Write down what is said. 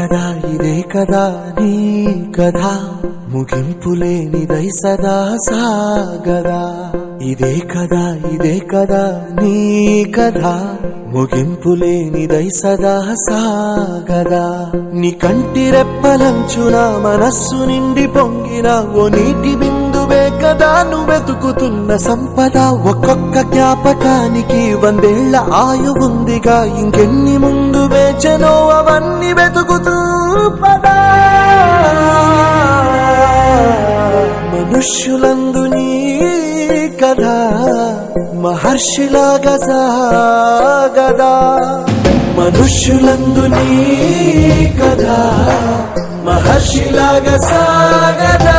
కదా ఇదే కదా నీ కథ ముగింపులేనిదై సదా సాగదా ఇదే కదా నీ కథ ముగింపులేనిదై సదా సాగదా నీ కంటి రెప్పలంచున మనస్సు నిండి పొంగిన ఓ నీటి బిందువే కదా నువ్వెతుకుతున్న సంపద ఒక్కొక్క జ్ఞాపకానికి 100 ఏళ్ల ఆయువుందిగా ఇంకెన్ని ముందు వేచనో అవన్నీ వెతుకుతూ పదా మనుష్యులందు నీ కథ మహర్షిలాగా సాగదా మనుష్యులందు నీ కథ మహర్షిలాగా సాగదా